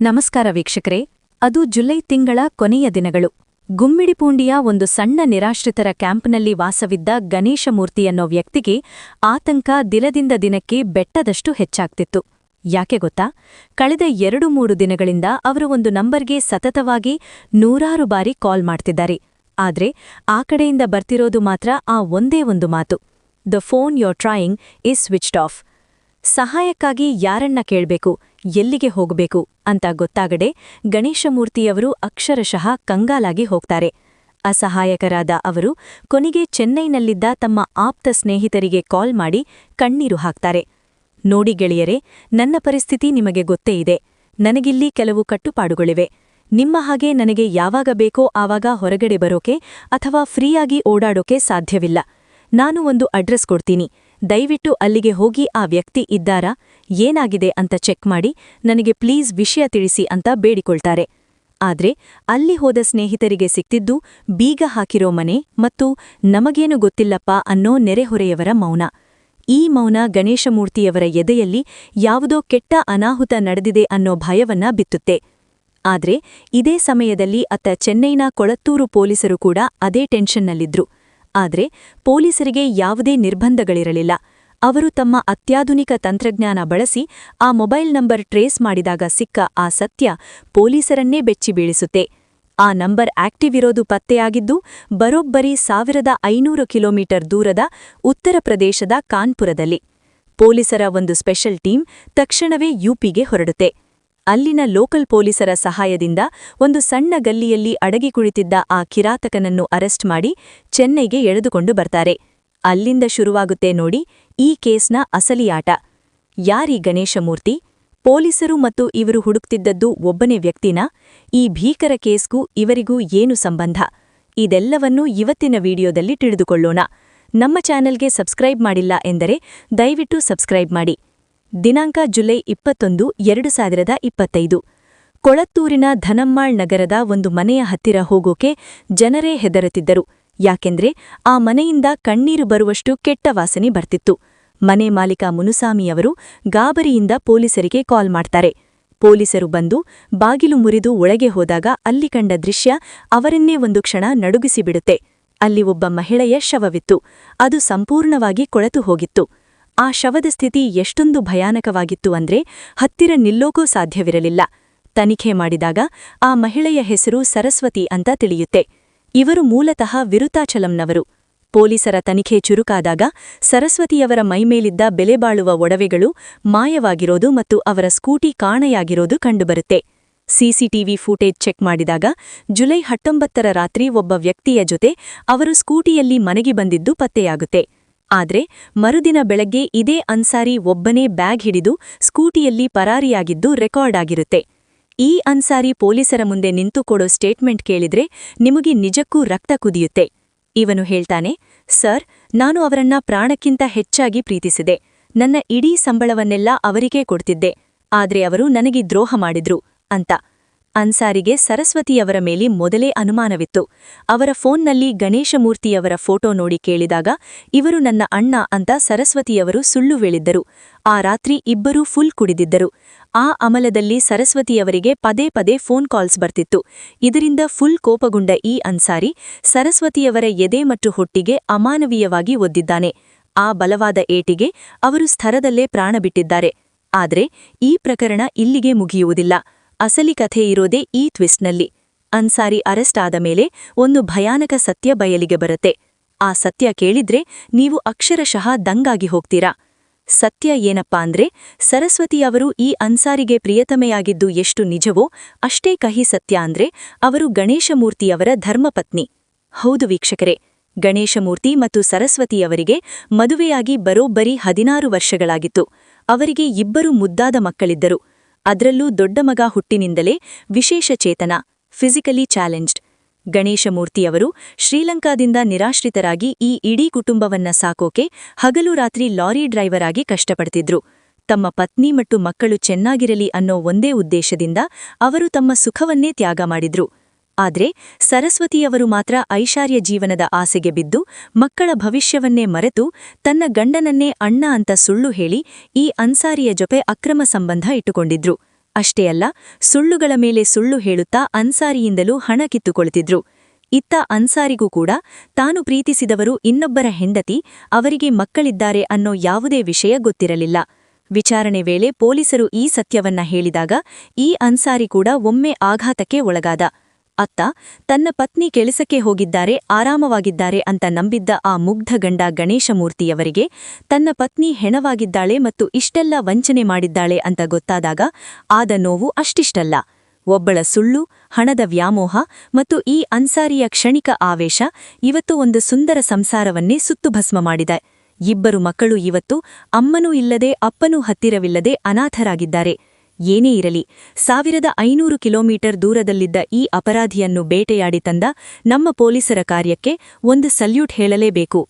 ನಮಸ್ಕಾರ ವೀಕ್ಷಕರೇ. ಅದು ಜುಲೈ ತಿಂಗಳ ಕೊನೆಯ ದಿನಗಳು. ಗುಮ್ಮಿಡಿಪೂಂಡಿಯ ಒಂದು ಸಣ್ಣ ನಿರಾಶ್ರಿತರ ಕ್ಯಾಂಪ್ನಲ್ಲಿ ವಾಸವಿದ್ದ ಗಣೇಶಮೂರ್ತಿ ಅನ್ನೋ ವ್ಯಕ್ತಿಗೆ ಆತಂಕ ದಿನದಿಂದ ದಿನಕ್ಕೆ ಬೆಟ್ಟದಷ್ಟು ಹೆಚ್ಚಾಗ್ತಿತ್ತು. ಯಾಕೆ ಗೊತ್ತಾ? ಕಳೆದ 2-3 ದಿನಗಳಿಂದ ಅವರು ಒಂದು ನಂಬರ್ಗೆ ಸತತವಾಗಿ ನೂರಾರು ಬಾರಿ ಕಾಲ್ ಮಾಡ್ತಿದ್ದಾರೆ. ಆದ್ರೆ ಆ ಕಡೆಯಿಂದ ಬರ್ತಿರೋದು ಮಾತ್ರ ಆ ಒಂದೇ ಒಂದು ಮಾತು: the phone your trying is switched off. ಸಹಾಯಕ್ಕಾಗಿ ಯಾರನ್ನ ಕೇಳ್ಬೇಕು, ಎಲ್ಲಿಗೆ ಹೋಗಬೇಕು ಅಂತ ಗೊತ್ತಾಗದೆ ಗಣೇಶಮೂರ್ತಿಯವರು ಅಕ್ಷರಶಃ ಕಂಗಾಲಾಗಿ ಹೋಗ್ತಾರೆ. ಅಸಹಾಯಕರಾದ ಅವರು ಕೊನೆಗೆ ಚೆನ್ನೈನಲ್ಲಿದ್ದ ತಮ್ಮ ಆಪ್ತ ಸ್ನೇಹಿತರಿಗೆ ಕಾಲ್ ಮಾಡಿ ಕಣ್ಣೀರು ಹಾಕ್ತಾರೆ. ನೋಡಿ ಗೆಳೆಯರೇ, ನನ್ನ ಪರಿಸ್ಥಿತಿ ನಿಮಗೆ ಗೊತ್ತೇ ಇದೆ. ನನಗಿಲ್ಲಿ ಕೆಲವು ಕಟ್ಟುಪಾಡುಗಳಿವೆ. ನಿಮ್ಮ ಹಾಗೆ ನನಗೆ ಯಾವಾಗ ಬೇಕೋ ಆವಾಗ ಹೊರಗಡೆ ಬರೋಕೆ ಅಥವಾ ಫ್ರೀಯಾಗಿ ಓಡಾಡೋಕೆ ಸಾಧ್ಯವಿಲ್ಲ. ನಾನು ಒಂದು ಅಡ್ರೆಸ್ ಕೊಡ್ತೀನಿ, ದಯವಿಟ್ಟು ಅಲ್ಲಿಗೆ ಹೋಗಿ ಆ ವ್ಯಕ್ತಿ ಇದ್ದಾರಾ, ಏನಾಗಿದೆ ಅಂತ ಚೆಕ್ ಮಾಡಿ ನನಗೆ ಪ್ಲೀಸ್ ವಿಷಯ ತಿಳಿಸಿ ಅಂತ ಬೇಡಿಕೊಳ್ತಾರೆ. ಆದ್ರೆ ಅಲ್ಲಿ ಹೋದ ಸ್ನೇಹಿತರಿಗೆ ಸಿಕ್ತಿದ್ದು ಬೀಗ ಹಾಕಿರೋ ಮನೆ ಮತ್ತು ನಮಗೇನು ಗೊತ್ತಿಲ್ಲಪ್ಪ ಅನ್ನೋ ನೆರೆಹೊರೆಯವರ ಮೌನ. ಈ ಮೌನ ಗಣೇಶಮೂರ್ತಿಯವರ ಎದೆಯಲ್ಲಿ ಯಾವುದೋ ಕೆಟ್ಟ ಅನಾಹುತ ನಡೆದಿದೆ ಅನ್ನೋ ಭಯವನ್ನ ಬಿತ್ತುತ್ತೆ. ಆದ್ರೆ ಇದೇ ಸಮಯದಲ್ಲಿ ಅತ್ತ ಚೆನ್ನೈನ ಕೊಳತ್ತೂರು ಪೊಲೀಸರು ಕೂಡ ಅದೇ ಟೆನ್ಷನ್ನಲ್ಲಿದ್ರು. ಆದ್ರೆ ಪೊಲೀಸರಿಗೆ ಯಾವುದೇ ನಿರ್ಬಂಧಗಳಿರಲಿಲ್ಲ. ಅವರು ತಮ್ಮ ಅತ್ಯಾಧುನಿಕ ತಂತ್ರಜ್ಞಾನ ಬಳಸಿ ಆ ಮೊಬೈಲ್ ನಂಬರ್ ಟ್ರೇಸ್ ಮಾಡಿದಾಗ ಸಿಕ್ಕ ಆ ಸತ್ಯ ಪೊಲೀಸರನ್ನೇ ಬೆಚ್ಚಿ ಬೀಳಿಸುತ್ತೆ. ಆ ನಂಬರ್ ಆಕ್ಟಿವ್ ಇರೋದು ಪತ್ತೆಯಾಗಿದ್ದು ಬರೋಬ್ಬರಿ 1500 ಕಿಲೋಮೀಟರ್ ದೂರದ ಉತ್ತರ ಪ್ರದೇಶದ ಕಾನ್ಪುರದಲ್ಲಿ. ಪೊಲೀಸರ ಒಂದು ಸ್ಪೆಷಲ್ ಟೀಮ್ ತಕ್ಷಣವೇ ಯುಪಿಗೆ ಹೊರಡುತ್ತೆ. ಅಲ್ಲಿನ ಲೋಕಲ್ ಪೊಲೀಸರ ಸಹಾಯದಿಂದ ಒಂದು ಸಣ್ಣ ಗಲ್ಲಿಯಲ್ಲಿ ಅಡಗಿ ಕುಳಿತಿದ್ದ ಆ ಕಿರಾತಕನನ್ನು ಅರೆಸ್ಟ್ ಮಾಡಿ ಚೆನ್ನೈಗೆ ಎಳೆದುಕೊಂಡು ಬರ್ತಾರೆ. ಅಲ್ಲಿಂದ ಶುರುವಾಗುತ್ತೆ ನೋಡಿ ಈ ಕೇಸ್ನ ಅಸಲಿ ಆಟ. ಯಾರೀ ಗಣೇಶಮೂರ್ತಿ? ಪೊಲೀಸರು ಮತ್ತು ಇವರು ಹುಡುಕ್ತಿದ್ದದ್ದು ಒಬ್ಬನೇ ವ್ಯಕ್ತಿನಾ? ಈ ಭೀಕರ ಕೇಸ್ಗೂ ಇವರಿಗೂ ಏನು ಸಂಬಂಧ? ಇದೆಲ್ಲವನ್ನೂ ಇವತ್ತಿನ ವಿಡಿಯೋದಲ್ಲಿ ತಿಳಿದುಕೊಳ್ಳೋಣ. ನಮ್ಮ ಚಾನೆಲ್ಗೆ ಸಬ್ಸ್ಕ್ರೈಬ್ ಮಾಡಿಲ್ಲ ಎಂದರೆ ದಯವಿಟ್ಟು ಸಬ್ಸ್ಕ್ರೈಬ್ ಮಾಡಿ. ದಿನಾಂಕ ಜುಲೈ 21, 2025. ಕೊಳತ್ತೂರಿನ ಧನಮ್ಮಾಳ್ ನಗರದ ಒಂದು ಮನೆಯ ಹತ್ತಿರ ಹೋಗೋಕೆ ಜನರೇ ಹೆದರುತ್ತಿದ್ದರು. ಯಾಕೆಂದ್ರೆ ಆ ಮನೆಯಿಂದ ಕಣ್ಣೀರು ಬರುವಷ್ಟು ಕೆಟ್ಟ ವಾಸನೆ ಬರ್ತಿತ್ತು. ಮನೆ ಮಾಲೀಕ ಮುನುಸಾಮಿಯವರು ಗಾಬರಿಯಿಂದ ಪೊಲೀಸರಿಗೆ ಕಾಲ್ ಮಾಡ್ತಾರೆ. ಪೊಲೀಸರು ಬಂದು ಬಾಗಿಲು ಮುರಿದು ಒಳಗೆ ಹೋದಾಗ ಅಲ್ಲಿ ಕಂಡ ದೃಶ್ಯ ಅವರನ್ನೇ ಒಂದು ಕ್ಷಣ ನಡುಗಿಸಿಬಿಡುತ್ತೆ. ಅಲ್ಲಿ ಒಬ್ಬ ಮಹಿಳೆಯ ಶವವಿತ್ತು. ಅದು ಸಂಪೂರ್ಣವಾಗಿ ಕೊಳೆತು ಹೋಗಿತ್ತು. ಆ ಶವದ ಸ್ಥಿತಿ ಎಷ್ಟೊಂದು ಭಯಾನಕವಾಗಿತ್ತು ಅಂದ್ರೆ ಹತ್ತಿರ ನಿಲ್ಲೋಕೂ ಸಾಧ್ಯವಿರಲಿಲ್ಲ. ತನಿಖೆ ಮಾಡಿದಾಗ ಆ ಮಹಿಳೆಯ ಹೆಸರು ಸರಸ್ವತಿ ಅಂತ ತಿಳಿಯುತ್ತೆ. ಇವರು ಮೂಲತಃ ವಿರುತಾಚಲಂನವರು. ಪೊಲೀಸರ ತನಿಖೆ ಚುರುಕಾದಾಗ ಸರಸ್ವತಿಯವರ ಮೈಮೇಲಿದ್ದ ಬೆಲೆಬಾಳುವ ಒಡವೆಗಳು ಮಾಯವಾಗಿರೋದು ಮತ್ತು ಅವರ ಸ್ಕೂಟಿ ಕಾಣೆಯಾಗಿರೋದು ಕಂಡುಬರುತ್ತೆ. ಸಿಸಿಟಿವಿ ಫೂಟೇಜ್ ಚೆಕ್ ಮಾಡಿದಾಗ ಜುಲೈ 19 ರಾತ್ರಿ ಒಬ್ಬ ವ್ಯಕ್ತಿಯ ಜೊತೆ ಅವರು ಸ್ಕೂಟಿಯಲ್ಲಿ ಮನೆಗೆ ಬಂದಿದ್ದು ಪತ್ತೆಯಾಗುತ್ತೆ. ಆದ್ರೆ ಮರುದಿನ ಬೆಳಗ್ಗೆ ಇದೇ ಅನ್ಸಾರಿ ಒಬ್ಬನೇ ಬ್ಯಾಗ್ ಹಿಡಿದು ಸ್ಕೂಟಿಯಲ್ಲಿ ಪರಾರಿಯಾಗಿದ್ದು ರೆಕಾರ್ಡ್ ಆಗಿರುತ್ತೆ. ಈ ಅನ್ಸಾರಿ ಪೊಲೀಸರ ಮುಂದೆ ನಿಂತು ಕೊಡೋ ಸ್ಟೇಟ್ಮೆಂಟ್ ಕೇಳಿದ್ರೆ ನಿಮಗೆ ನಿಜಕ್ಕೂ ರಕ್ತ ಕುದಿಯುತ್ತೆ. ಇವನು ಹೇಳ್ತಾನೆ, ಸರ್, ನಾನು ಅವರನ್ನ ಪ್ರಾಣಕ್ಕಿಂತ ಹೆಚ್ಚಾಗಿ ಪ್ರೀತಿಸಿದೆ. ನನ್ನ ಇಡೀ ಸಂಬಳವನ್ನೆಲ್ಲ ಅವರಿಗೇ ಕೊಡ್ತಿದ್ದೆ. ಆದ್ರೆ ಅವರು ನನಗೆ ದ್ರೋಹ ಮಾಡಿದ್ರು ಅಂತ. ಅನ್ಸಾರಿಗೆ ಸರಸ್ವತಿಯವರ ಮೇಲೆ ಮೊದಲೇ ಅನುಮಾನವಿತ್ತು. ಅವರ ಫೋನ್ನಲ್ಲಿ ಗಣೇಶಮೂರ್ತಿಯವರ ಫೋಟೋ ನೋಡಿ ಕೇಳಿದಾಗ ಇವರು ನನ್ನ ಅಣ್ಣ ಅಂತ ಸರಸ್ವತಿಯವರು ಸುಳ್ಳು ಹೇಳಿದ್ದರು. ಆ ರಾತ್ರಿ ಇಬ್ಬರೂ ಫುಲ್ ಕುಡಿದಿದ್ದರು. ಆ ಅಮಲದಲ್ಲಿ ಸರಸ್ವತಿಯವರಿಗೆ ಪದೇ ಪದೇ ಫೋನ್ ಕಾಲ್ಸ್ ಬರ್ತಿತ್ತು. ಇದರಿಂದ ಫುಲ್ ಕೋಪಗೊಂಡ ಈ ಅನ್ಸಾರಿ ಸರಸ್ವತಿಯವರ ಎದೆ ಮತ್ತು ಹೊಟ್ಟಿಗೆ ಅಮಾನವೀಯವಾಗಿ ಒದ್ದಿದ್ದಾನೆ. ಆ ಬಲವಾದ ಏಟಿಗೆ ಅವರು ಸ್ಥಳದಲ್ಲೇ ಪ್ರಾಣ ಬಿಟ್ಟಿದ್ದಾರೆ. ಆದ್ರೆ ಈ ಪ್ರಕರಣ ಇಲ್ಲಿಗೆ ಮುಗಿಯುವುದಿಲ್ಲ. ಅಸಲಿ ಕಥೆ ಇರೋದೇ ಈ ಟ್ವಿಸ್ಟ್ನಲ್ಲಿ. ಅನ್ಸಾರಿ ಅರೆಸ್ಟ್ ಆದ ಮೇಲೆ ಒಂದು ಭಯಾನಕ ಸತ್ಯ ಬಯಲಿಗೆ ಬರುತ್ತೆ. ಆ ಸತ್ಯ ಕೇಳಿದ್ರೆ ನೀವು ಅಕ್ಷರಶಃ ದಂಗಾಗಿ ಹೋಗ್ತೀರಾ. ಸತ್ಯ ಏನಪ್ಪಾ ಅಂದ್ರೆ ಸರಸ್ವತಿಯವರು ಈ ಅನ್ಸಾರಿಗೆ ಪ್ರಿಯತಮೆಯಾಗಿದ್ದು ಎಷ್ಟು ನಿಜವೋ ಅಷ್ಟೇ ಕಹಿ ಸತ್ಯ ಅಂದ್ರೆ ಅವರು ಗಣೇಶಮೂರ್ತಿಯವರ ಧರ್ಮಪತ್ನಿ. ಹೌದು ವೀಕ್ಷಕರೇ, ಗಣೇಶಮೂರ್ತಿ ಮತ್ತು ಸರಸ್ವತಿಯವರಿಗೆ ಮದುವೆಯಾಗಿ ಬರೋಬ್ಬರಿ 16 ವರ್ಷಗಳಾಗಿತ್ತು. ಅವರಿಗೆ 2 ಮುದ್ದಾದ ಮಕ್ಕಳಿದ್ದರು. ಅದರಲ್ಲೂ ದೊಡ್ಡ ಮಗ ಹುಟ್ಟಿನಿಂದಲೇ ವಿಶೇಷ ಚೇತನ, ಫಿಸಿಕಲಿ ಚಾಲೆಂಜ್ಡ್. ಗಣೇಶಮೂರ್ತಿಯವರು ಶ್ರೀಲಂಕಾದಿಂದ ನಿರಾಶ್ರಿತರಾಗಿ ಈ ಇಡೀ ಕುಟುಂಬವನ್ನ ಸಾಕೋಕೆ ಹಗಲು ರಾತ್ರಿ ಲಾರಿ ಡ್ರೈವರ್ ಆಗಿ ಕಷ್ಟಪಡ್ತಿದ್ರು. ತಮ್ಮ ಪತ್ನಿ ಮತ್ತು ಮಕ್ಕಳು ಚೆನ್ನಾಗಿರಲಿ ಅನ್ನೋ ಒಂದೇ ಉದ್ದೇಶದಿಂದ ಅವರು ತಮ್ಮ ಸುಖವನ್ನೇ ತ್ಯಾಗ ಮಾಡಿದ್ರು. ಆದ್ರೆ ಸರಸ್ವತಿಯವರು ಮಾತ್ರ ಐಷಾರ್ಯ ಜೀವನದ ಆಸೆಗೆ ಬಿದ್ದು ಮಕ್ಕಳ ಭವಿಷ್ಯವನ್ನೇ ಮರೆತು ತನ್ನ ಗಂಡನನ್ನೇ ಅಣ್ಣ ಅಂತ ಸುಳ್ಳು ಹೇಳಿ ಈ ಅನ್ಸಾರಿಯ ಜೊತೆ ಅಕ್ರಮ ಸಂಬಂಧ ಇಟ್ಟುಕೊಂಡಿದ್ರು. ಅಷ್ಟೇ ಅಲ್ಲ, ಸುಳ್ಳುಗಳ ಮೇಲೆ ಸುಳ್ಳು ಹೇಳುತ್ತಾ ಅನ್ಸಾರಿಯಿಂದಲೂ ಹಣ ಕಿತ್ತುಕೊಳ್ತಿದ್ರು. ಇತ್ತ ಅನ್ಸಾರಿಗೂ ಕೂಡ ತಾನು ಪ್ರೀತಿಸಿದವರು ಇನ್ನೊಬ್ಬರ ಹೆಂಡತಿ, ಅವರಿಗೆ ಮಕ್ಕಳಿದ್ದಾರೆ ಅನ್ನೋ ಯಾವುದೇ ವಿಷಯ ಗೊತ್ತಿರಲಿಲ್ಲ. ವಿಚಾರಣೆ ವೇಳೆ ಪೊಲೀಸರು ಈ ಸತ್ಯವನ್ನ ಹೇಳಿದಾಗ ಈ ಅನ್ಸಾರಿ ಕೂಡ ಒಮ್ಮೆ ಆಘಾತಕ್ಕೆ ಒಳಗಾದ. ಅತ್ತ ತನ್ನ ಪತ್ನಿ ಕೆಲಸಕ್ಕೆ ಹೋಗಿದ್ದಾರೆ, ಆರಾಮವಾಗಿದ್ದಾರೆ ಅಂತ ನಂಬಿದ್ದ ಆ ಮುಗ್ಧ ಗಂಡ ಗಣೇಶಮೂರ್ತಿಯವರಿಗೆ ತನ್ನ ಪತ್ನಿ ಹೆಣವಾಗಿದ್ದಾಳೆ ಮತ್ತು ಇಷ್ಟೆಲ್ಲ ವಂಚನೆ ಮಾಡಿದ್ದಾಳೆ ಅಂತ ಗೊತ್ತಾದಾಗ ಆದ ನೋವು ಅಷ್ಟಿಷ್ಟಲ್ಲ. ಒಬ್ಬಳ ಸುಳ್ಳು, ಹಣದ ವ್ಯಾಮೋಹ ಮತ್ತು ಈ ಅನ್ಸಾರಿಯ ಕ್ಷಣಿಕ ಆವೇಶ ಇವತ್ತು ಒಂದು ಸುಂದರ ಸಂಸಾರವನ್ನೇ ಸುತ್ತುಭಸ್ಮ ಮಾಡಿದೆ. ಇಬ್ಬರು ಮಕ್ಕಳು ಇವತ್ತು ಅಮ್ಮನೂ ಇಲ್ಲದೆ ಅಪ್ಪನೂ ಹತ್ತಿರವಿಲ್ಲದೆ ಅನಾಥರಾಗಿದ್ದಾರೆ. ಏನೇ ಇರಲಿ, 1500 ಕಿಲೋಮೀಟರ್ ದೂರದಲ್ಲಿದ್ದ ಈ ಅಪರಾಧಿಯನ್ನು ಬೇಟೆಯಾಡಿ ತಂದ ನಮ್ಮ ಪೊಲೀಸರ ಕಾರ್ಯಕ್ಕೆ ಒಂದು ಸಲ್ಯೂಟ್ ಹೇಳಲೇಬೇಕು.